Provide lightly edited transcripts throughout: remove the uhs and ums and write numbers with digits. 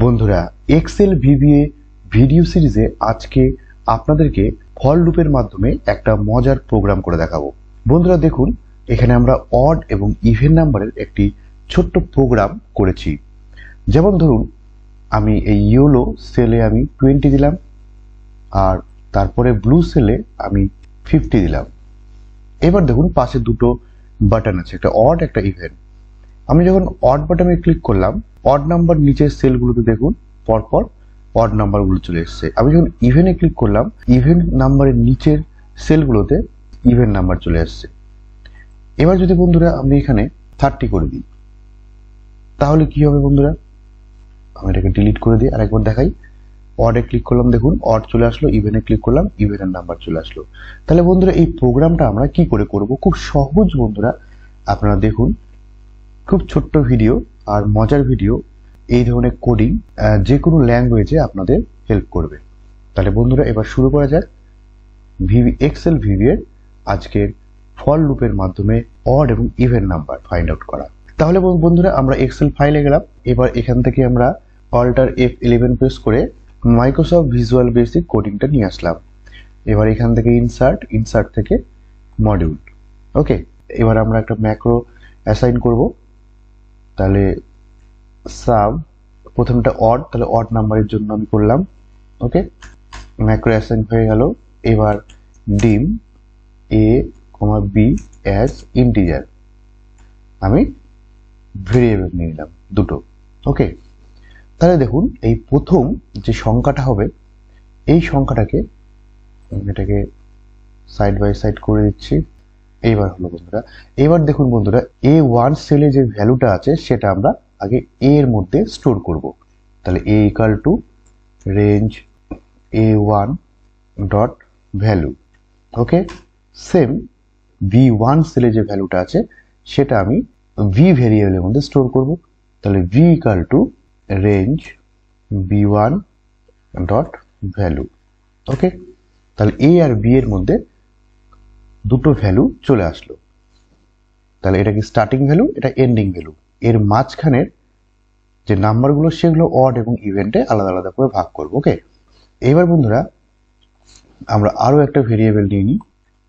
বন্ধুরা, Excel VBA video সিরিজে আজকে আপনাদেরকে ফর লুপের মাধ্যমে একটা মজার প্রোগ্রাম করে দেখাবো। বন্ধুরা দেখুন, এখানে আমরা অড এবং ইভেন নাম্বারের একটি ছোট্ট প্রোগ্রাম করেছি। যেমন ধরুন, আমি এই ইয়েলো সেলে আমি 20 দিলাম, আর তারপরে ব্লু সেলে আমি 50 দিলাম। এবার দেখুন পাশে দুটো বাটন আছে, একটা অড একটা ইভেন। আমি যখন অড বাটনে ক্লিক করলাম, অড নাম্বার নিচের সেলগুলোতে দেখুন পরপর অড নাম্বারগুলো চলে এসেছে। আমি যখন ইভেনে ক্লিক করলাম, ইভেন নাম্বারের নিচের সেলগুলোতে ইভেন নাম্বার চলে আসছে। এবার যদি বন্ধুরা আমি এখানে 30 করে দিই, তাহলে কি হবে বন্ধুরা? আমি এটাকে ডিলিট করে দিই, আরেকবার দেখাই। অডে ক্লিক করলাম, দেখুন অড চলে আসলো, ইভেনে ক্লিক করলাম, ইভেনের নাম্বার চলে আসলো। তাহলে বন্ধুরা এই প্রোগ্রামটা আমরা কি করে করব? খুব সহজ বন্ধুরা, আপনারা দেখুন, খুব ছোট্ট ভিডিও আর মজার ভিডিও। এই ধরনের কোডিং যে কোনো ল্যাঙ্গুয়েজে আপনাদের হেল্প করবে। তাহলে বন্ধুরা এবার শুরু করা যাক এক্সেল ভিভিএর আজকের ফর লুপের মাধ্যমে অড এবং ইভেন নাম্বার ফাইন্ড আউট করা। তাহলে বন্ধুরা আমরা এক্সেল ফাইলে গেলাম। এবার এখান থেকে আমরা অল্টার F11 প্রেস করে মাইক্রোসফট ভিজুয়াল বেসিক কোডিংটা নিয়ে আসলাম। এবার এখান থেকে ইনসার্ট থেকে মডিউল। ওকে, এবার আমরা একটা ম্যাক্রো অ্যাসাইন করব। তাহলে সাব প্রথমটা অড, তাহলে অড নাম্বারের জন্য আমি করলাম। ওকে, ম্যাক্রো অ্যাসাইন হয়ে গেল। এবার ডিম a, b অ্যাজ ইন্টিজার, আমি ভেরিয়েবল নিয়ে নিলাম দুটো। ওকে, তাহলে দেখুন এই প্রথম যে সংখ্যাটা হবে, এই সংখ্যাটাকে এটাকে সাইড বাই সাইড করে দিচ্ছি। এইবার হলো বন্ধুরা, এবার দেখুন বন্ধুরা, A1 সেলে যে ভ্যালুটা আছে সেটা আমরা আগে A এর মধ্যে স্টোর করব। তাহলে A equal to range A1 dot value. Okay, same B1 সেলে যে ভ্যালুটা আছে সেটা আমি V ভেরিয়েবলের মধ্যে স্টোর করব। তাহলে V equal to range B1 dot value. Okay, তাহলে A আর B এর মধ্যে দুটো ভ্যালু চলে আসলো। তাহলে এটা কি স্টার্টিং ভ্যালু, এটা এন্ডিং ভ্যালু। এর মাঝখানের যে নাম্বারগুলো সেগুলো অড এবং ইভেন্টে আলাদা আলাদা করে ভাগ করবো। ওকে, এবার বন্ধুরা আমরা আরো একটা ভেরিয়েবল নিয়ে নিই।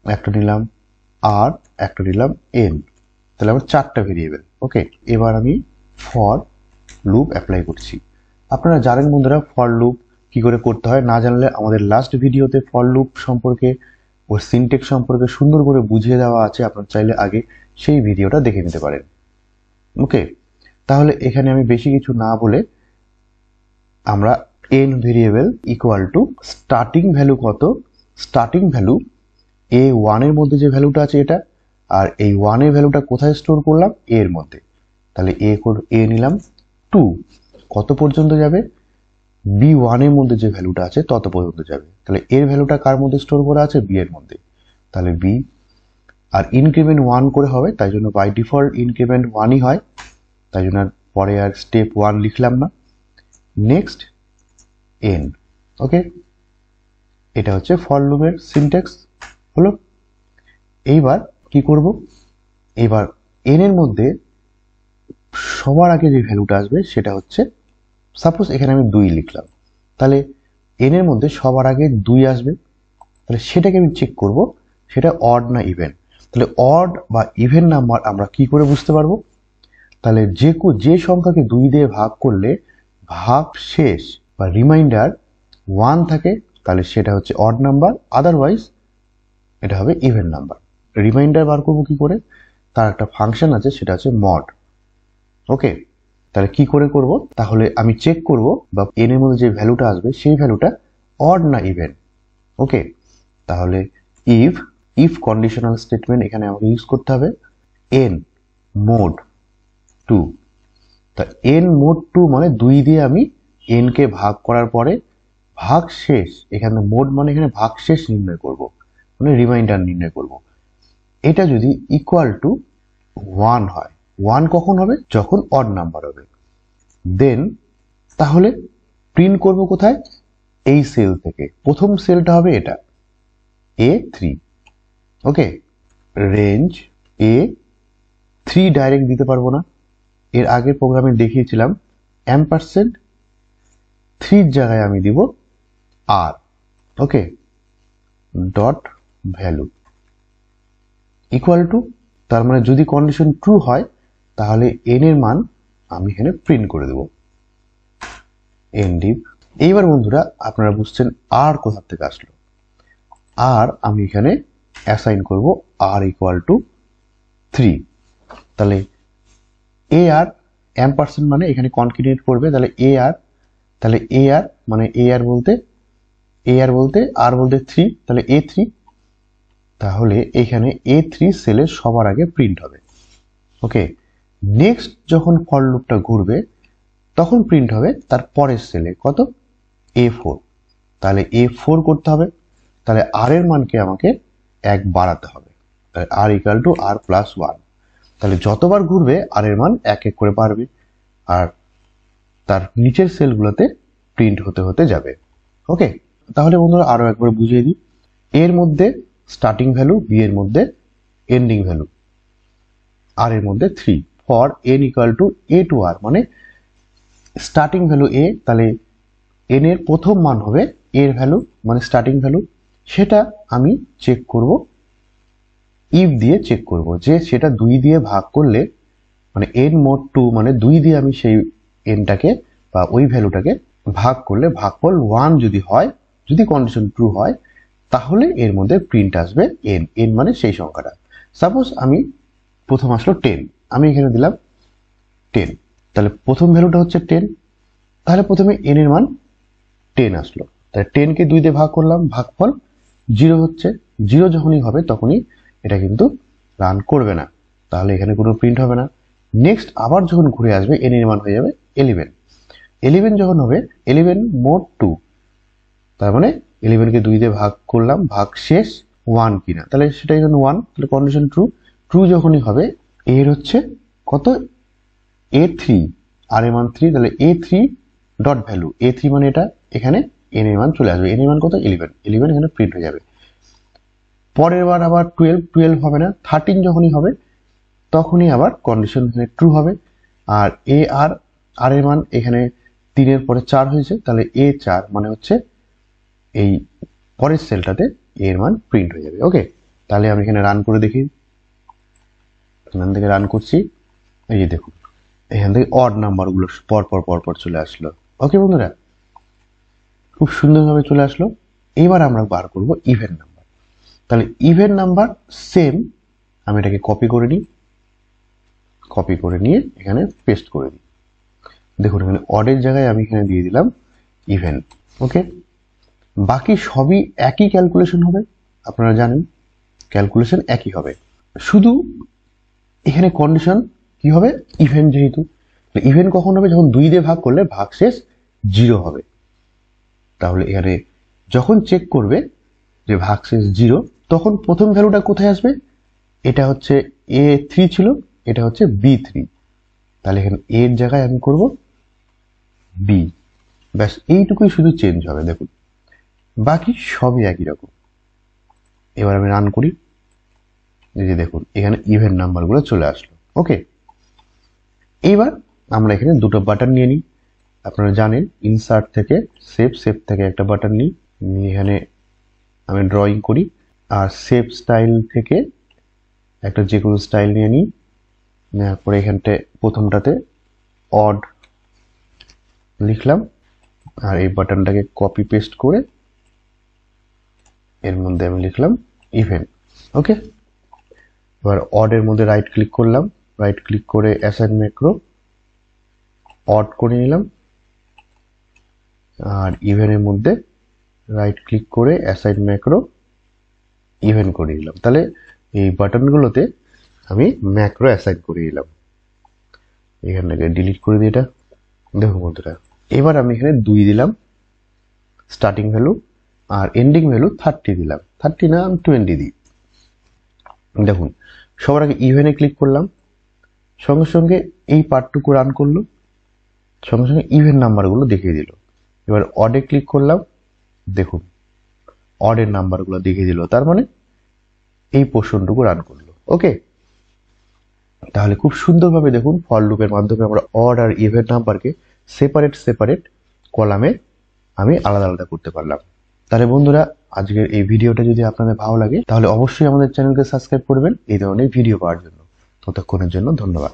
একটা নিলাম আর, একটা নিলাম এন। তাহলে আমার 4টা ভেরিয়েবল। ওকে, এবার আমি ফর লুপ অ্যাপ্লাই করছি। আপনারা জানেন বন্ধুরা ফর লুপ কি করে করতে হয়। না জানলে আমাদের লাস্ট ভিডিওতে ফর লুপ সম্পর্কে ও সিনট্যাক্স সম্পর্কে সুন্দর করে বুঝিয়ে দেওয়া আছে, আপনারা চাইলে আগে সেই ভিডিওটা দেখে নিতে পারেন। ওকে, তাহলে এখানে আমি বেশি কিছু না বলে আমরা N variable equal to starting value কত, স্টার্টিং ভ্যালু A1 এর মধ্যে যে ভ্যালুটা আছে এটা, আর এই 1 এর ভ্যালুটা কোথায় স্টোর করলাম? A এর মধ্যে। তাহলে A নিলাম 2, কত পর্যন্ত যাবে? B1 এর মধ্যে যে ভ্যালুটা আছে তত পর্যন্ত যাবে। তাহলে এর ভ্যালুটা কার মধ্যে স্টোর করা আছে? B এর মধ্যে। তাহলে B, আর ইনক্রিমেন্ট 1 করে হবে, তাই জন্য বাই ডিফল্ট ইনক্রিমেন্ট 1ই হয়, তাই জন্য পরে আর স্টেপ 1 লিখলাম না। Next N. ওকে, এটা হচ্ছে ফর লুপের সিনট্যাক্স হলো। এইবার কি করব? এবার এন এর মধ্যে সবার আগে যে ভ্যালুটা আসবে সেটা হচ্ছে, সাপোজ এখানে আমি 2 লিখলাম, তাহলে এন এর মধ্যে সবার আগে 2 আসবে। তাহলে সেটাকে আমি চেক করব সেটা অড না ইভেন। তাহলে অড বা ইভেন নাম্বার আমরা কি করে বুঝতে পারবো? তাহলে যে সংখ্যাকে 2 দিয়ে ভাগ করলে ভাগ শেষ বা রিমাইন্ডার 1 থাকে, তাহলে সেটা হচ্ছে অড নাম্বার, আদারওয়াইজ এটা হবে ইভেন নাম্বার। রিমাইন্ডার বার করবো কি করে? তার একটা ফাংশন আছে, সেটা হচ্ছে মড। ওকে, তাহলে কি করে করব? তাহলে আমি চেক করব বা এন এর মধ্যে যে ভ্যালুটা আসবে সেই ভ্যালুটা অড না ইভেন। ওকে, তাহলে ইফ কন্ডিশনাল স্টেটমেন্ট এখানে আমাকে ইউজ করতে হবে। এন মোড 2, তা এন মোড 2 মানে 2 দিয়ে আমি এন কে ভাগ করার পরে ভাগ শেষ, এখানে মোড মানে এখানে ভাগ শেষ নির্ণয় করব, মানে রিমাইন্ডার নির্ণয় করব। এটা যদি ইকুয়াল টু 1 হয়, 1 কখন হবে? যখন অড নাম্বার হবে। দেন তাহলে প্রিন্ট করব কোথায়? এই সেল থেকে। প্রথম সেলটা হবে এটা A3। ওকে, রেঞ্জ A3 ডাইরেক্ট দিতে পারবো না, এর আগে প্রোগ্রামে দেখিয়েছিলাম ampersand 3 জায়গায় আমি দিব আর, ওকে, ডট ভ্যালু ইকুয়াল টু, তার মানে যদি কন্ডিশন ট্রু হয় তাহলে n এর মান আমি এখানে প্রিন্ট করে দেব এনডিভ। এইবার বন্ধুরা আপনারা বুঝছেন আর কোথা থেকে আসলো। আর আমি এখানে অ্যাসাইন করব আর ইকুয়াল টু 3। তাহলে এ আর এম্পারসেন্ট মানে এখানে কনক্যাটিনেট করবে, তাহলে এ আর, তাহলে এ আর মানে আর বলতে আর বলতে 3, তাহলে A3, তাহলে এখানে A3 সেলের সবার আগে প্রিন্ট হবে। ওকে, নেক্সট যখন ফর লুপটা ঘুরবে তখন প্রিন্ট হবে তার পরের সেলে কত, A4, তাহলে A4 করতে হবে। তাহলে আর এর মানকে আমাকে 1 বাড়াতে হবে, তাহলে আর ইকুয়াল টু আর প্লাস 1। তাহলে যতবার ঘুরবে আর এর মান 1 1 করে বাড়বে আর তার নিচের সেলগুলোতে প্রিন্ট হতে হতে যাবে। ওকে, তাহলে বন্ধুরা আরো একবার বুঝিয়ে দিই। এর মধ্যে স্টার্টিং ভ্যালু, বি এর মধ্যে এন্ডিং ভ্যালু, আর এর মধ্যে 3 for n equal to a to r, মানে স্টার্টিং ভ্যালু a, তাহলে n এর প্রথম মান হবে এর ভ্যালু মানে স্টার্টিং ভ্যালু, সেটা আমি চেক করব ইফ দিয়ে চেক করব যে সেটা 2 দিয়ে ভাগ করলে মানে n mod 2 মানে 2 দিয়ে আমি সেই nটাকে বা ওই ভ্যালুটাকে ভাগ করলে ভাগফল 1 যদি হয়, যদি কন্ডিশন ট্রু হয় তাহলে এর মধ্যে প্রিন্ট আসবে n মানে সেই সংখ্যাটা। সাপোজ আমি প্রথম আসলো 10, আমি এখানে দিলাম 10, তাহলে প্রথম ভ্যালুটা হচ্ছে 10, তাহলে প্রথমে n এর মান 10 আসলো, তাহলে 10 কে 2 দিয়ে ভাগ করলাম, ভাগফল 0 হচ্ছে, 0 যখনই হবে তখনই এটা কিন্তু রান করবে না, তাহলে এখানে কোনো প্রিন্ট হবে না। নেক্সট আবার যখন ঘুরে আসবে n এর মান হয়ে যাবে 11, 11 যখন হবে 11 mod 2, তার মানে 11 কে 2 দিয়ে ভাগ করলাম, ভাগ শেষ 1 কিনা, তাহলে সেটা এখানে 1, তাহলে কন্ডিশন ট্রু। ট্রু যখনই হবে এর হচ্ছে কত, A3, আর এর মান 3, তাহলে A3 ডট ভ্যালু, A3 মানে এটা, এখানে n এর মান চলে আসবে, n এর মান কত 11, 11 এখানে প্রিন্ট হয়ে যাবে। পরের বার আবার 12, 12 হবে না, 13 যখনই হবে তখনই আবার কন্ডিশন ট্রু হবে। আর আর এর মান এখানে 3 এর পরে 4 হয়েছে, তাহলে A4 মানে হচ্ছে এই পরের সেলটাতে এর মান প্রিন্ট হয়ে যাবে। ওকে, তাহলে আমি এখানে রান করে দেখি, এখান থেকে রান করছি, এই যে দেখুন এখান থেকে অড নাম্বার গুলো পর চলে আসলো। ওকে বন্ধুরা, খুব সুন্দরভাবে চলে আসলো। এবার আমরা বার করব ইভেন নাম্বার। তাহলে ইভেন নাম্বার সেম, আমি এটাকে কপি করে নিই, কপি করে নিয়ে এখানে পেস্ট করে দিই। দেখুন এখানে অডের জায়গায় আমি এখানে দিয়ে দিলাম ইভেন। ওকে, বাকি সবই একই ক্যালকুলেশন হবে, আপনারা জানেন ক্যালকুলেশন একই হবে, শুধু এখানে কন্ডিশন কি হবে, ইভেন, যেহেতু ইভেন কখন হবে, যখন 2 দিয়ে ভাগ করলে ভাগ শেষ 0 হবে, তাহলে এখানে যখন চেক করবে যে ভাগ শেষ 0, তখন প্রথম ভ্যালুটা কোথায় আসবে, এটা হচ্ছে A3 ছিল, এটা হচ্ছে B3, তাহলে এখানে A এর জায়গায় আমি করব B, ব্যাস এইটুকুই শুধু চেঞ্জ হবে। দেখুন বাকি সবই একই রকম। এবার আমি রান করি, এই যে দেখুন এখানে ইভেন নাম্বারগুলো চলে আসলো। ওকে, এইবার আমরা এখানে দুটো বাটন নিয়ে নিই। আপনারা জানেন ইনসার্ট থেকে সেভ থেকে একটা বাটন নিই, এখানে আমি ড্রয়িং করি, আর সেভ স্টাইল থেকে একটা যে কোনো স্টাইল নিয়ে নিই, নেওয়ার পরে এখানটায় প্রথমটাতে অড লিখলাম, আর এই বাটনটাকে কপি পেস্ট করে এর মধ্যে আমি লিখলাম ইভেন। ওকে, এবার অড এর মধ্যে রাইট ক্লিক করলাম, রাইট ক্লিক করে অ্যাসাইন ম্যাক্রো অড করে নিলাম, আর ইভেনের মধ্যে রাইট ক্লিক করে অ্যাসাইন ম্যাক্রো ইভেন করে নিলাম। তাহলে এই বাটনগুলোতে আমি ম্যাক্রো অ্যাসাইন করে নিলাম। এখান থেকে ডিলিট করে দিই এটা। দেখুন বন্ধুরা, এবার আমি এখানে 2 দিলাম স্টার্টিং ভ্যালু, আর এন্ডিং ভ্যালু 30 দিলাম, 30 না আমি 20 দিই। দেখুন সবার আগে ইভেনে ক্লিক করলাম, সঙ্গে সঙ্গে এই পার্টটুকু রান করলো, সঙ্গে সঙ্গে ইভেন নাম্বারগুলো দেখিয়ে দিল। এবার অডে ক্লিক করলাম, দেখুন অডের নাম্বারগুলো দেখিয়ে দিল, তার মানে এই পোর্শনটুকু রান করলো। ওকে, তাহলে খুব সুন্দরভাবে দেখুন ফর লুপের মাধ্যমে আমরা অড আর ইভেন নাম্বারকে সেপারেট কলামে আমি আলাদা আলাদা করতে পারলাম। তাহলে বন্ধুরা, আজকের এই ভিডিওটা যদি আপনাদের ভালো লাগে তাহলে অবশ্যই আমাদের চ্যানেলকে সাবস্ক্রাইব করবেন এই ধরনের ভিডিও পাওয়ার জন্য। ততক্ষণের জন্য ধন্যবাদ।